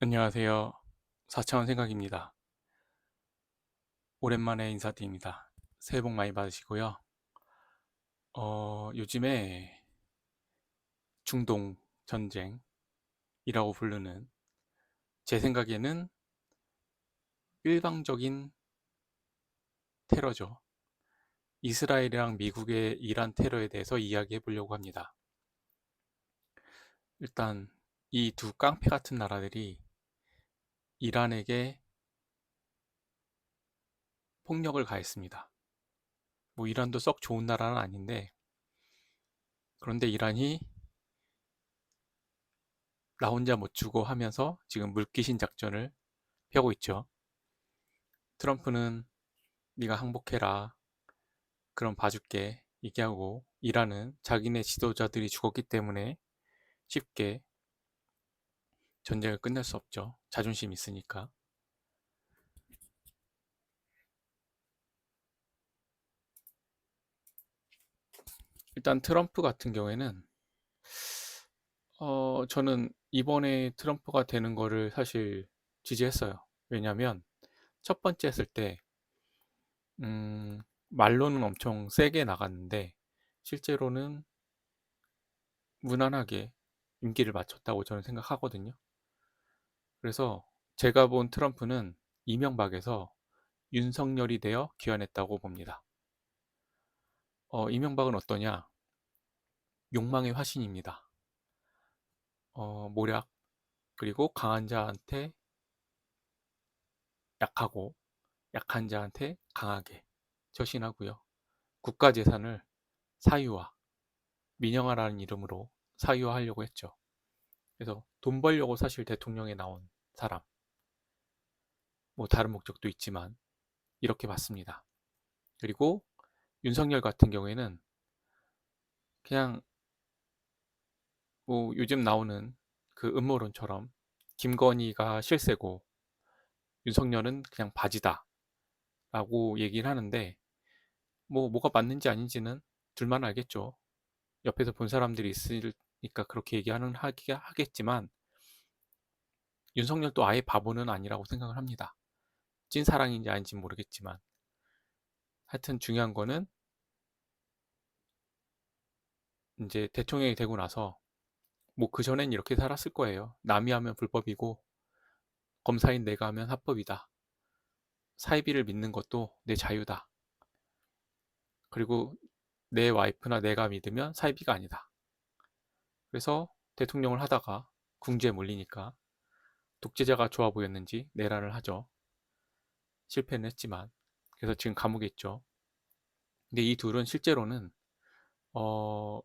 안녕하세요. 4차원 생각입니다. 오랜만에 인사드립니다. 새해 복 많이 받으시고요. 요즘에 중동 전쟁이라고 부르는 제 생각에는 일방적인 테러죠. 이스라엘이랑 미국의 이란 테러에 대해서 이야기해 보려고 합니다. 일단 이 두 깡패 같은 나라들이 이란에게 폭력을 가했습니다. 뭐 이란도 썩 좋은 나라는 아닌데, 그런데 이란이 나 혼자 못 주고 하면서 지금 물귀신 작전을 펴고 있죠. 트럼프는 네가 항복해라, 그럼 봐줄게 얘기하고, 이란은 자기네 지도자들이 죽었기 때문에 쉽게 전쟁을 끝낼 수 없죠. 자존심 있으니까. 일단 트럼프 같은 경우에는 저는 이번에 트럼프가 되는 거를 사실 지지했어요. 왜냐면 첫 번째 했을 때 말로는 엄청 세게 나갔는데 실제로는 무난하게 임기를 마쳤다고 저는 생각하거든요. 그래서 제가 본 트럼프는 이명박에서 윤석열이 되어 귀환했다고 봅니다. 이명박은 어떠냐? 욕망의 화신입니다. 모략, 그리고 강한 자한테 약하고 약한 자한테 강하게 처신하고요. 국가 재산을 사유화, 민영화라는 이름으로 사유화하려고 했죠. 그래서 돈 벌려고 사실 대통령에 나온 사람, 뭐 다른 목적도 있지만 이렇게 봤습니다. 그리고 윤석열 같은 경우에는 그냥 뭐 요즘 나오는 그 음모론처럼 김건희가 실세고 윤석열은 그냥 바지다 라고 얘기를 하는데, 뭐가 맞는지 아닌지는 둘만 알겠죠. 옆에서 본 사람들이 있으니까 그렇게 하겠지만 윤석열도 아예 바보는 아니라고 생각을 합니다. 찐사랑인지 아닌지 모르겠지만 하여튼 중요한 거는 이제 대통령이 되고 나서 뭐 그전엔 이렇게 살았을 거예요. 남이 하면 불법이고 검사인 내가 하면 합법이다. 사이비를 믿는 것도 내 자유다. 그리고 내 와이프나 내가 믿으면 사이비가 아니다. 그래서 대통령을 하다가 궁지에 몰리니까 독재자가 좋아 보였는지 내란을 하죠. 실패는 했지만. 그래서 지금 감옥에 있죠. 근데 이 둘은 실제로는 어,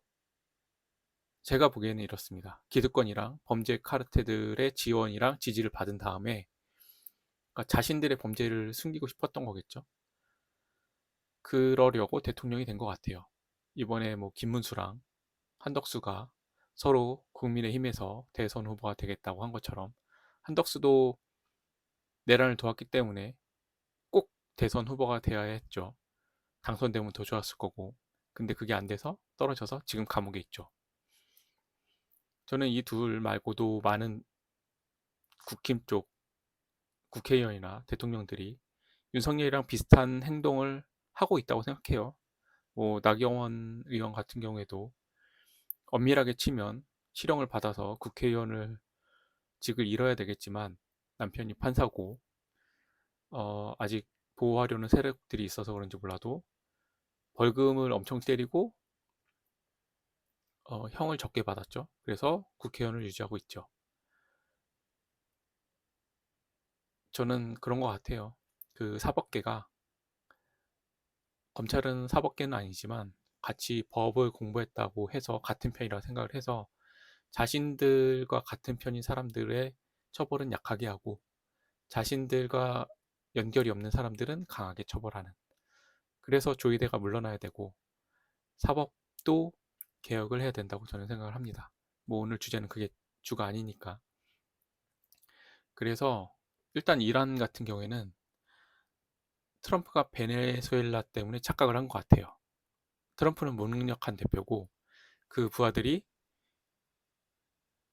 제가 보기에는 이렇습니다. 기득권이랑 범죄 카르텔들의 지원이랑 지지를 받은 다음에, 그러니까 자신들의 범죄를 숨기고 싶었던 거겠죠. 그러려고 대통령이 된 것 같아요. 이번에 뭐 김문수랑 한덕수가 서로 국민의힘에서 대선 후보가 되겠다고 한 것처럼 한덕수도 내란을 도왔기 때문에 꼭 대선 후보가 되어야 했죠. 당선되면 더 좋았을 거고. 근데 그게 안 돼서 떨어져서 지금 감옥에 있죠. 저는 이 둘 말고도 많은 국힘 쪽 국회의원이나 대통령들이 윤석열이랑 비슷한 행동을 하고 있다고 생각해요. 뭐 나경원 의원 같은 경우에도 엄밀하게 치면 실형을 받아서 국회의원을 직을 잃어야 되겠지만 남편이 판사고 아직 보호하려는 세력들이 있어서 그런지 몰라도 벌금을 엄청 때리고 형을 적게 받았죠. 그래서 국회의원을 유지하고 있죠. 저는 그런 것 같아요. 그 사법계가, 검찰은 사법계는 아니지만 같이 법을 공부했다고 해서 같은 편이라고 생각을 해서 자신들과 같은 편인 사람들의 처벌은 약하게 하고 자신들과 연결이 없는 사람들은 강하게 처벌하는, 그래서 조희대가 물러나야 되고 사법도 개혁을 해야 된다고 저는 생각을 합니다. 뭐 오늘 주제는 그게 주가 아니니까. 그래서 일단 이란 같은 경우에는 트럼프가 베네수엘라 때문에 착각을 한 것 같아요. 트럼프는 무능력한 대표고 그 부하들이,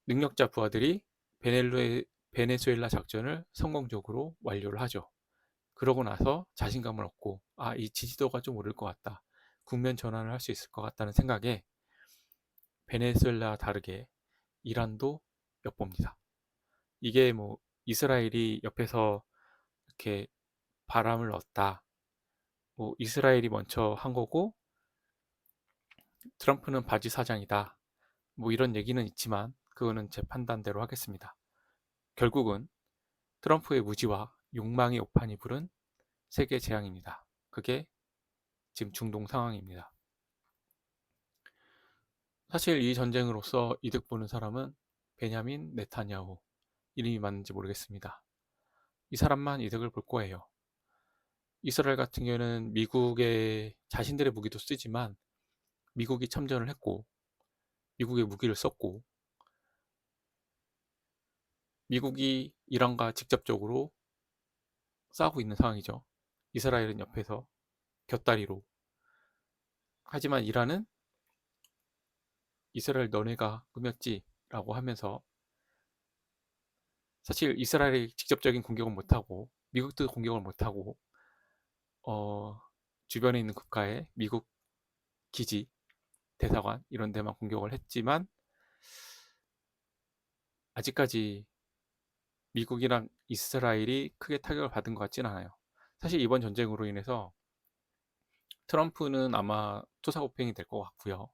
능력자 부하들이 베네수엘라 작전을 성공적으로 완료를 하죠. 그러고 나서 자신감을 얻고 이 지지도가 좀 오를 것 같다. 국면 전환을 할 수 있을 것 같다는 생각에 베네수엘라와 다르게 이란도 엿봅니다. 이게 뭐 이스라엘이 옆에서 이렇게 바람을 넣었다. 뭐 이스라엘이 먼저 한 거고 트럼프는 바지 사장이다. 뭐 이런 얘기는 있지만 그거는 제 판단대로 하겠습니다. 결국은 트럼프의 무지와 욕망의 오판이 부른 세계 재앙입니다. 그게 지금 중동 상황입니다. 사실 이 전쟁으로서 이득 보는 사람은 베냐민 네타냐후, 이름이 맞는지 모르겠습니다. 이 사람만 이득을 볼 거예요. 이스라엘 같은 경우는 미국의 자신들의 무기도 쓰지만 미국이 참전을 했고 미국의 무기를 썼고 미국이 이란과 직접적으로 싸우고 있는 상황이죠. 이스라엘은 옆에서 곁다리로. 하지만 이란은 이스라엘 너네가 꾸몄지 라고 하면서 사실 이스라엘이 직접적인 공격을 못하고 미국도 공격을 못하고 주변에 있는 국가에 미국 기지, 대사관 이런 데만 공격을 했지만 아직까지 미국이랑 이스라엘이 크게 타격을 받은 것 같지는 않아요. 사실 이번 전쟁으로 인해서 트럼프는 아마 투사고팽이 될 것 같고요.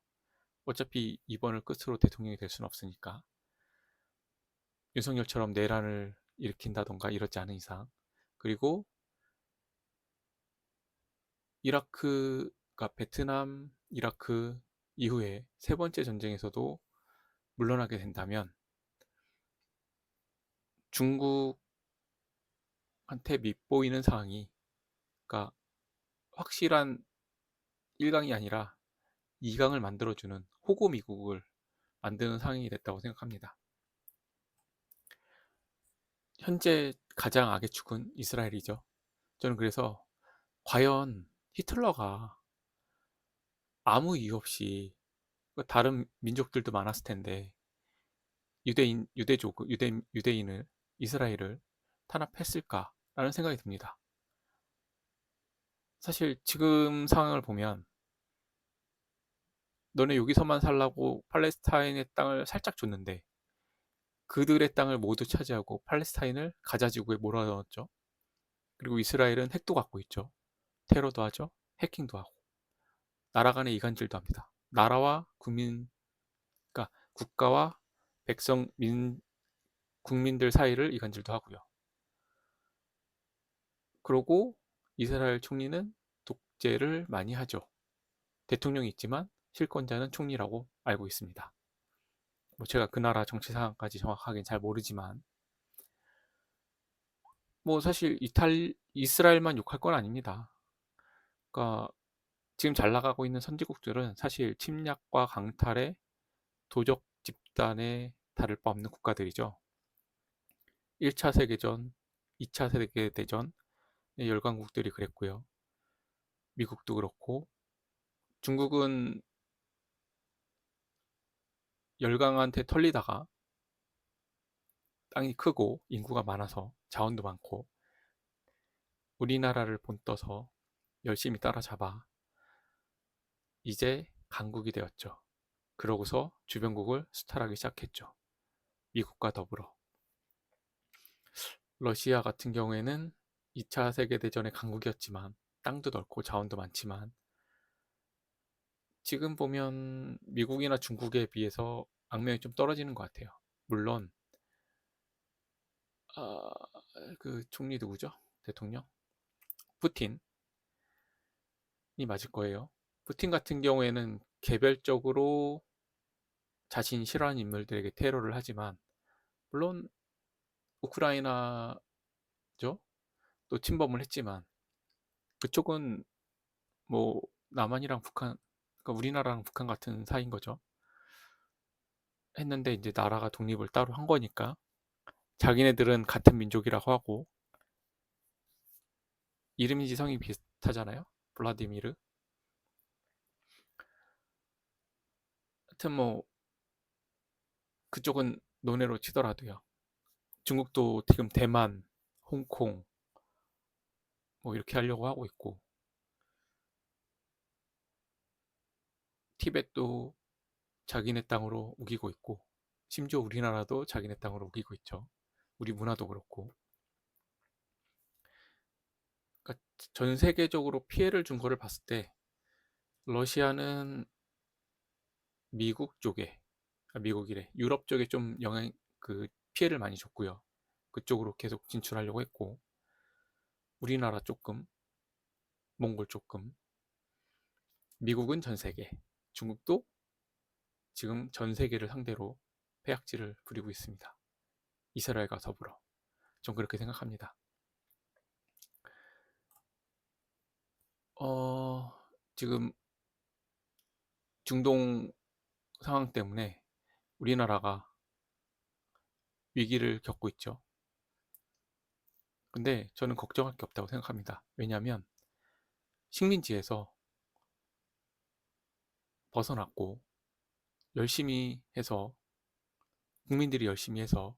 어차피 이번을 끝으로 대통령이 될 수는 없으니까 윤석열처럼 내란을 일으킨다던가 이러지 않은 이상. 그리고 이라크가 베트남, 이라크 이후에 세 번째 전쟁에서도 물러나게 된다면 중국한테 밉보이는 상황이, 그러니까 확실한 1강이 아니라 2강을 만들어주는 호구 미국을 만드는 상황이 됐다고 생각합니다. 현재 가장 악의 축은 이스라엘이죠. 저는 그래서 과연 히틀러가 아무 이유 없이 다른 민족들도 많았을 텐데 유대인을 이스라엘을 탄압했을까라는 생각이 듭니다. 사실 지금 상황을 보면 너네 여기서만 살라고 팔레스타인의 땅을 살짝 줬는데 그들의 땅을 모두 차지하고 팔레스타인을 가자지구에 몰아넣었죠. 그리고 이스라엘은 핵도 갖고 있죠. 테러도 하죠. 해킹도 하고 나라 간의 이간질도 합니다. 나라와 국민, 그러니까 국가와 백성, 국민들 사이를 이간질도 하고요. 그러고 이스라엘 총리는 독재를 많이 하죠. 대통령이 있지만 실권자는 총리라고 알고 있습니다. 뭐 제가 그 나라 정치 상황까지 정확하게 잘 모르지만 뭐 사실 이스라엘만 욕할 건 아닙니다. 그러니까 지금 잘 나가고 있는 선진국들은 사실 침략과 강탈의 도적 집단에 다를 바 없는 국가들이죠. 1차 세계전, 2차 세계대전 열강국들이 그랬고요. 미국도 그렇고 중국은 열강한테 털리다가 땅이 크고 인구가 많아서 자원도 많고 우리나라를 본떠서 열심히 따라잡아 이제 강국이 되었죠. 그러고서 주변국을 수탈하기 시작했죠. 미국과 더불어. 러시아 같은 경우에는 2차 세계대전의 강국이었지만 땅도 넓고 자원도 많지만 지금 보면 미국이나 중국에 비해서 악명이 좀 떨어지는 것 같아요. 물론 아, 그 총리 누구죠? 대통령? 푸틴이 맞을 거예요. 푸틴 같은 경우에는 개별적으로 자신이 싫어하는 인물들에게 테러를 하지만 물론 우크라이나죠. 또 침범을 했지만 그쪽은 뭐 남한이랑 북한, 그러니까 우리나라랑 북한 같은 사이인 거죠. 했는데 이제 나라가 독립을 따로 한 거니까 자기네들은 같은 민족이라고 하고 이름이 지성이 비슷하잖아요. 블라디미르. 하여튼 뭐 그쪽은 논외로 치더라도요. 중국도 지금 대만, 홍콩 뭐 이렇게 하려고 하고 있고, 티벳도 자기네 땅으로 우기고 있고, 심지어 우리나라도 자기네 땅으로 우기고 있죠. 우리 문화도 그렇고. 그러니까 전 세계적으로 피해를 준 거를 봤을 때 러시아는 미국 쪽에, 미국이래, 유럽 쪽에 좀 피해를 많이 줬고요. 그쪽으로 계속 진출하려고 했고, 우리나라 조금, 몽골 조금, 미국은 전 세계, 중국도 지금 전 세계를 상대로 폐악질을 부리고 있습니다. 이스라엘과 더불어. 전 그렇게 생각합니다. 어, 지금 중동 상황 때문에 우리나라가 위기를 겪고 있죠. 근데 저는 걱정할 게 없다고 생각합니다. 왜냐하면 식민지에서 벗어났고 열심히 해서, 국민들이 열심히 해서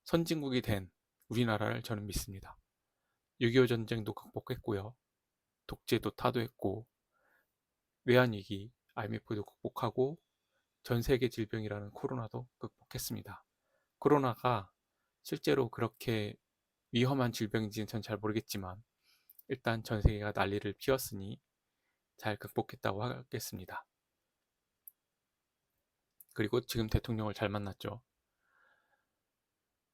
선진국이 된 우리나라를 저는 믿습니다. 6.25 전쟁도 극복했고요. 독재도 타도했고, 외환위기, IMF도 극복하고, 전 세계 질병이라는 코로나도 극복했습니다. 코로나가 실제로 그렇게 위험한 질병인지는 전 잘 모르겠지만, 일단 전 세계가 난리를 피웠으니 잘 극복했다고 하겠습니다. 그리고 지금 대통령을 잘 만났죠.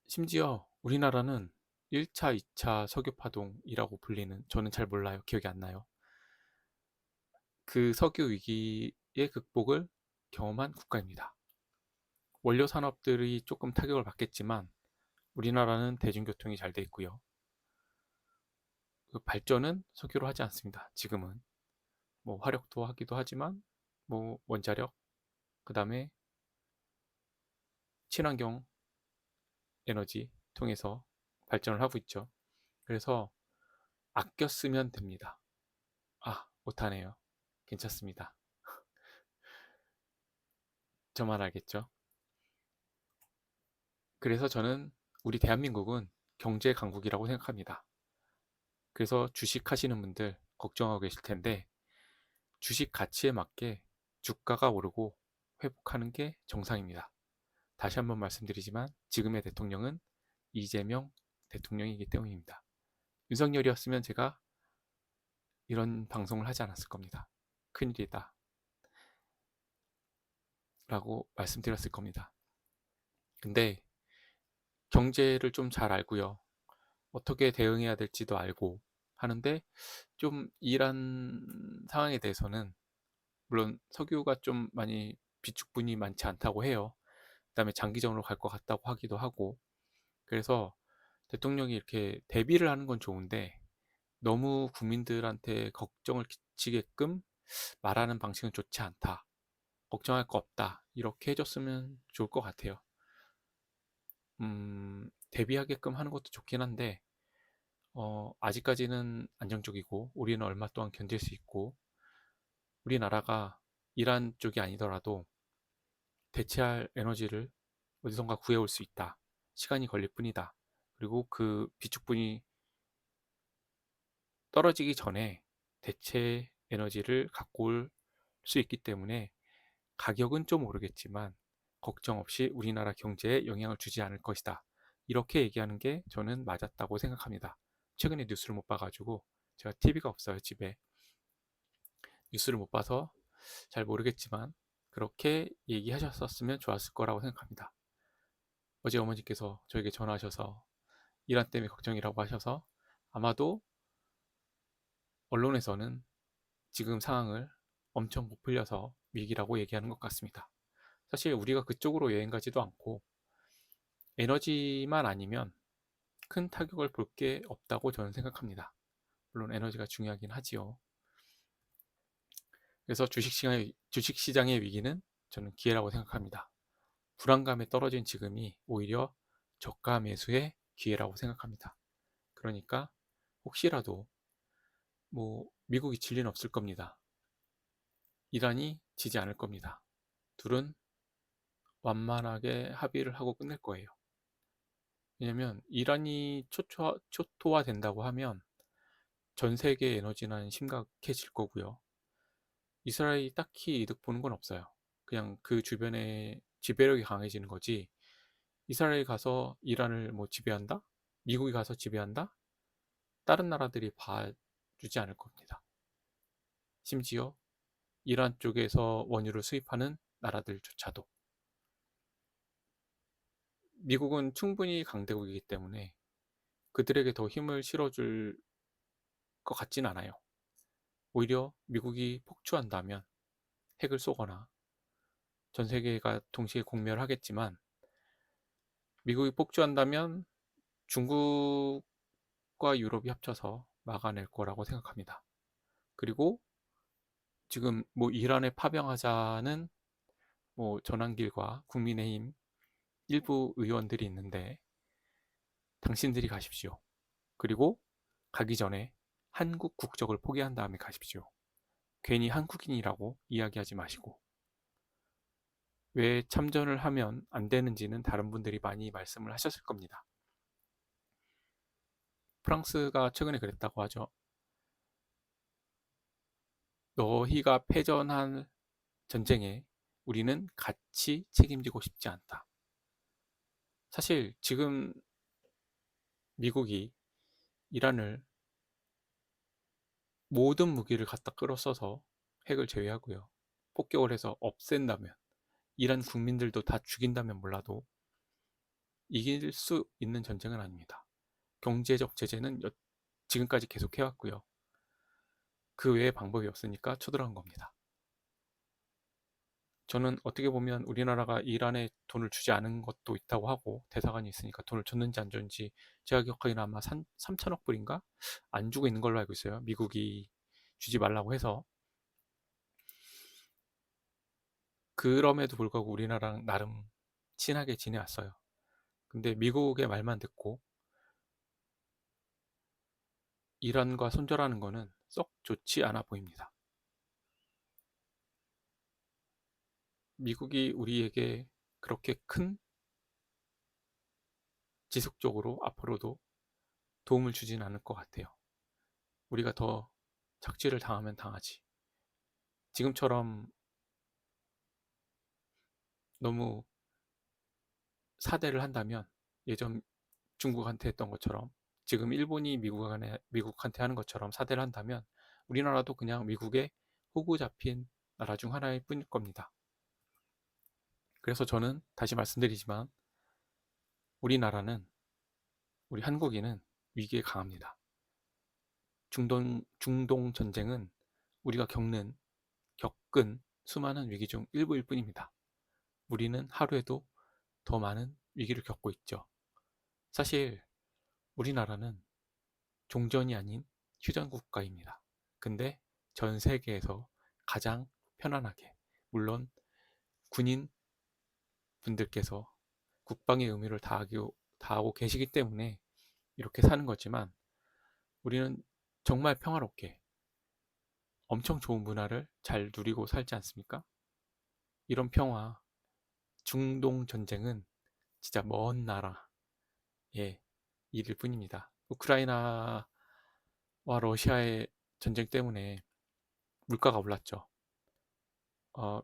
심지어 우리나라는 1차, 2차 석유파동이라고 불리는, 저는 잘 몰라요. 기억이 안 나요. 그 석유 위기의 극복을 경험한 국가입니다. 원료 산업들이 조금 타격을 받겠지만 우리나라는 대중교통이 잘 돼 있고요. 그 발전은 석유로 하지 않습니다. 지금은 뭐 화력도 하기도 하지만 뭐 원자력, 그 다음에 친환경 에너지 통해서 발전을 하고 있죠. 그래서 아껴 쓰면 됩니다. 아, 못하네요. 괜찮습니다. 저만 알겠죠? 그래서 저는 우리 대한민국은 경제 강국이라고 생각합니다. 그래서 주식 하시는 분들 걱정하고 계실 텐데, 주식 가치에 맞게 주가가 오르고 회복하는 게 정상입니다. 다시 한번 말씀드리지만 지금의 대통령은 이재명 대통령이기 때문입니다. 윤석열이었으면 제가 이런 방송을 하지 않았을 겁니다. 큰일이다 라고 말씀드렸을 겁니다. 근데 경제를 좀 잘 알고요. 어떻게 대응해야 될지도 알고 하는데, 좀 이란 상황에 대해서는, 물론 석유가 좀 많이 비축분이 많지 않다고 해요. 그다음에 장기전으로 갈 것 같다고 하기도 하고. 그래서 대통령이 이렇게 대비를 하는 건 좋은데 너무 국민들한테 걱정을 끼치게끔 말하는 방식은 좋지 않다. 걱정할 거 없다. 이렇게 해줬으면 좋을 것 같아요. 대비하게끔 하는 것도 좋긴 한데, 아직까지는 안정적이고 우리는 얼마 동안 견딜 수 있고, 우리나라가 이란 쪽이 아니더라도 대체할 에너지를 어디선가 구해올 수 있다. 시간이 걸릴 뿐이다. 그리고 그 비축분이 떨어지기 전에 대체 에너지를 갖고 올 수 있기 때문에 가격은 좀 오르겠지만 걱정 없이 우리나라 경제에 영향을 주지 않을 것이다. 이렇게 얘기하는 게 저는 맞았다고 생각합니다. 최근에 뉴스를 못 봐가지고, 제가 TV가 없어요, 집에. 뉴스를 못 봐서 잘 모르겠지만 그렇게 얘기하셨었으면 좋았을 거라고 생각합니다. 어제 어머니께서 저에게 전화하셔서 이란 때문에 걱정이라고 하셔서, 아마도 언론에서는 지금 상황을 엄청 부풀려서 위기라고 얘기하는 것 같습니다. 사실 우리가 그쪽으로 여행 가지도 않고 에너지만 아니면 큰 타격을 볼 게 없다고 저는 생각합니다. 물론 에너지가 중요하긴 하지요. 그래서 주식시장의 위기는 저는 기회라고 생각합니다. 불안감에 떨어진 지금이 오히려 저가 매수의 기회라고 생각합니다. 그러니까 혹시라도, 뭐 미국이 질 리는 없을 겁니다. 이란이 지지 않을 겁니다. 둘은 완만하게 합의를 하고 끝낼 거예요. 왜냐면 이란이 초토화된다고 하면 전 세계 에너지난 심각해질 거고요. 이스라엘이 딱히 이득 보는 건 없어요. 그냥 그 주변에 지배력이 강해지는 거지. 이스라엘이 가서 이란을 뭐 지배한다? 미국이 가서 지배한다? 다른 나라들이 봐주지 않을 겁니다. 심지어 이란 쪽에서 원유를 수입하는 나라들조차도. 미국은 충분히 강대국이기 때문에 그들에게 더 힘을 실어줄 것 같진 않아요. 오히려 미국이 폭주한다면 핵을 쏘거나 전 세계가 동시에 공멸하겠지만, 미국이 폭주한다면 중국과 유럽이 합쳐서 막아낼 거라고 생각합니다. 그리고 지금 뭐 이란에 파병하자는 뭐 전환길과 국민의힘 일부 의원들이 있는데, 당신들이 가십시오. 그리고 가기 전에 한국 국적을 포기한 다음에 가십시오. 괜히 한국인이라고 이야기하지 마시고, 왜 참전을 하면 안 되는지는 다른 분들이 많이 말씀을 하셨을 겁니다. 프랑스가 최근에 그랬다고 하죠. 너희가 패전한 전쟁에 우리는 같이 책임지고 싶지 않다. 사실 지금 미국이 이란을 모든 무기를 갖다 끌어써서 핵을 제외하고요, 폭격을 해서 없앤다면, 이란 국민들도 다 죽인다면 몰라도 이길 수 있는 전쟁은 아닙니다. 경제적 제재는 지금까지 계속 해왔고요. 그 외에 방법이 없으니까 쳐들어간 겁니다. 저는 어떻게 보면 우리나라가 이란에 돈을 주지 않은 것도 있다고 하고, 대사관이 있으니까 돈을 줬는지 안 줬는지 제가 기억하기는 아마 3천억 불인가? 안 주고 있는 걸로 알고 있어요. 미국이 주지 말라고 해서. 그럼에도 불구하고 우리나라랑 나름 친하게 지내왔어요. 근데 미국의 말만 듣고 이란과 손절하는 거는 썩 좋지 않아 보입니다. 미국이 우리에게 그렇게 큰 지속적으로 앞으로도 도움을 주진 않을 것 같아요. 우리가 더 착취를 당하면 당하지. 지금처럼 너무 사대를 한다면, 예전 중국한테 했던 것처럼, 지금 일본이 미국한테 하는 것처럼 사대를 한다면, 우리나라도 그냥 미국의 호구 잡힌 나라 중 하나일 뿐일 겁니다. 그래서 저는 다시 말씀드리지만, 우리나라는, 우리 한국인은 위기에 강합니다. 중동 전쟁은 우리가 겪은 수많은 위기 중 일부일 뿐입니다. 우리는 하루에도 더 많은 위기를 겪고 있죠. 사실 우리나라는 종전이 아닌 휴전 국가입니다. 근데 전 세계에서 가장 편안하게, 물론 군인 분들께서 국방의 의무를 다하고 계시기 때문에 이렇게 사는 거지만, 우리는 정말 평화롭게 엄청 좋은 문화를 잘 누리고 살지 않습니까? 이런 평화, 중동 전쟁은 진짜 먼 나라의 일일 뿐입니다. 우크라이나와 러시아의 전쟁 때문에 물가가 올랐죠.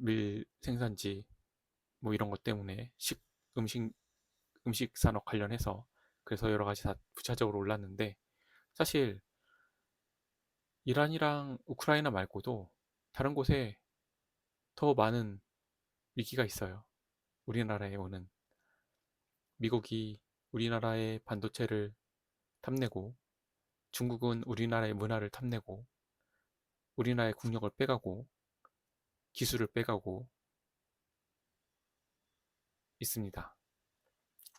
밀 생산지 뭐 이런 것 때문에 음식 음식 산업 관련해서, 그래서 여러 가지 다 부차적으로 올랐는데, 사실 이란이랑 우크라이나 말고도 다른 곳에 더 많은 위기가 있어요. 우리나라에 오는, 미국이 우리나라의 반도체를 탐내고, 중국은 우리나라의 문화를 탐내고, 우리나라의 국력을 빼가고, 기술을 빼가고 있습니다.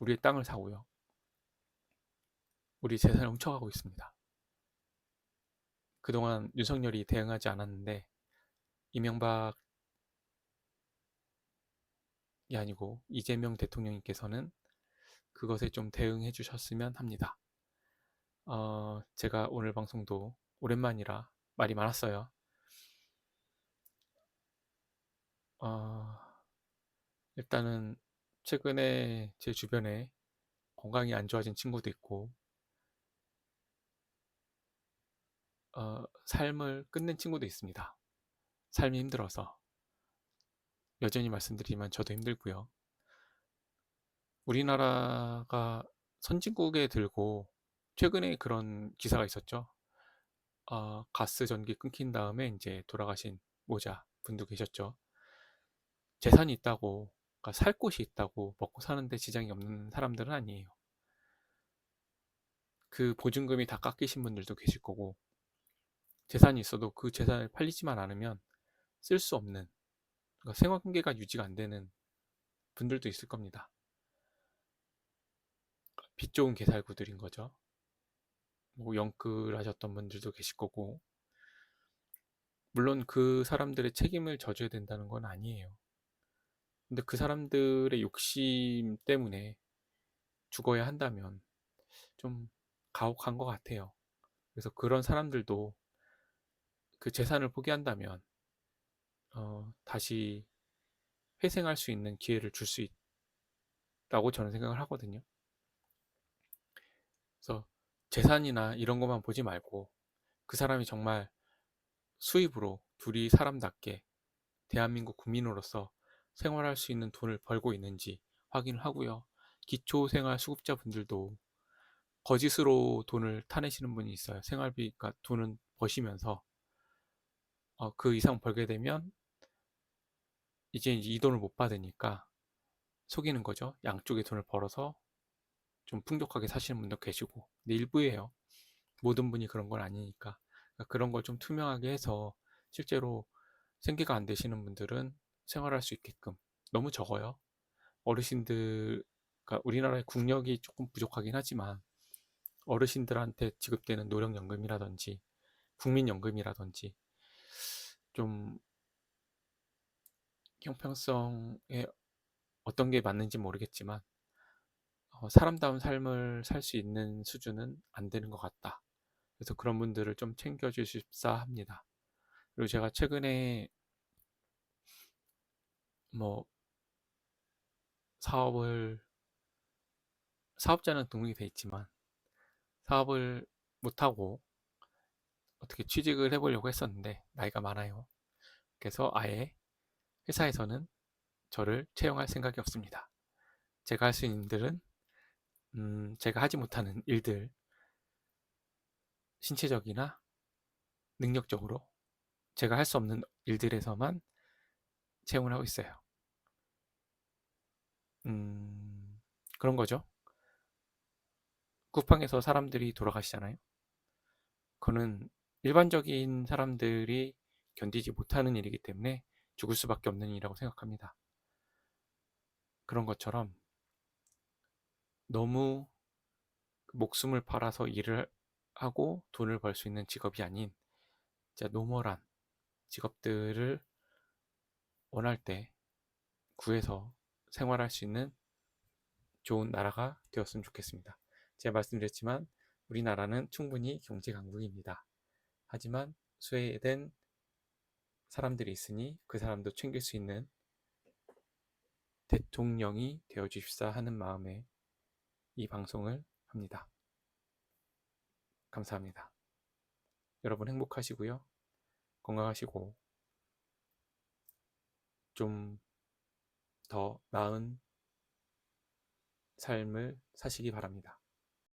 우리의 땅을 사고요, 우리 재산을 훔쳐가고 있습니다. 그동안 윤석열이 대응하지 않았는데, 이명박이 아니고 이재명 대통령님께서는 그것에 좀 대응해 주셨으면 합니다. 제가 오늘 방송도 오랜만이라 말이 많았어요. 어, 일단은 최근에 제 주변에 건강이 안 좋아진 친구도 있고, 삶을 끊는 친구도 있습니다. 삶이 힘들어서. 여전히 말씀드리지만 저도 힘들고요. 우리나라가 선진국에 들고 최근에 그런 기사가 있었죠. 가스 전기 끊긴 다음에 이제 돌아가신 모자 분도 계셨죠. 재산이 있다고, 그러니까 살 곳이 있다고 먹고 사는데 지장이 없는 사람들은 아니에요. 그 보증금이 다 깎이신 분들도 계실 거고, 재산이 있어도 그 재산을 팔리지만 않으면 쓸 수 없는, 그러니까 생활관계가 유지가 안 되는 분들도 있을 겁니다. 빚 좋은 개살구들인 거죠. 뭐 영끌하셨던 분들도 계실 거고, 물론 그 사람들의 책임을 져줘야 된다는 건 아니에요. 근데 그 사람들의 욕심 때문에 죽어야 한다면 좀 가혹한 것 같아요. 그래서 그런 사람들도 그 재산을 포기한다면 다시 회생할 수 있는 기회를 줄 수 있다고 저는 생각을 하거든요. 그래서 재산이나 이런 것만 보지 말고 그 사람이 정말 수입으로 둘이 사람답게 대한민국 국민으로서 생활할 수 있는 돈을 벌고 있는지 확인을 하고요. 기초생활수급자분들도 거짓으로 돈을 타내시는 분이 있어요. 생활비, 그러니까 돈은 버시면서 그 이상 벌게 되면 이제 이 돈을 못 받으니까 속이는 거죠. 양쪽에 돈을 벌어서 좀 풍족하게 사시는 분도 계시고. 근데 일부예요. 모든 분이 그런 건 아니니까. 그러니까 그런 걸 좀 투명하게 해서 실제로 생계가 안 되시는 분들은 생활할 수 있게끔. 너무 적어요. 어르신들, 그러니까 우리나라의 국력이 조금 부족하긴 하지만 어르신들한테 지급되는 노령연금이라든지 국민연금이라든지 좀 형평성에 어떤 게 맞는지 모르겠지만 사람다운 삶을 살 수 있는 수준은 안 되는 것 같다. 그래서 그런 분들을 좀 챙겨주십사 합니다. 그리고 제가 최근에 뭐 사업을 사업자는 등록이 돼 있지만 사업을 못하고 어떻게 취직을 해보려고 했었는데 나이가 많아요. 그래서 아예 회사에서는 저를 채용할 생각이 없습니다. 제가 할 수 있는 일들은 제가 하지 못하는 일들, 신체적이나 능력적으로 제가 할 수 없는 일들에서만 채용을 하고 있어요. 그런 거죠. 쿠팡에서 사람들이 돌아가시잖아요. 그거는 일반적인 사람들이 견디지 못하는 일이기 때문에 죽을 수밖에 없는 일이라고 생각합니다. 그런 것처럼 너무 목숨을 팔아서 일을 하고 돈을 벌 수 있는 직업이 아닌 진짜 노멀한 직업들을 원할 때 구해서 생활할 수 있는 좋은 나라가 되었으면 좋겠습니다. 제가 말씀드렸지만 우리나라는 충분히 경제 강국입니다. 하지만 스웨덴 사람들이 있으니 그 사람도 챙길 수 있는 대통령이 되어 주십사 하는 마음에 이 방송을 합니다. 감사합니다. 여러분 행복하시고요. 건강하시고 좀 더 나은 삶을 사시기 바랍니다.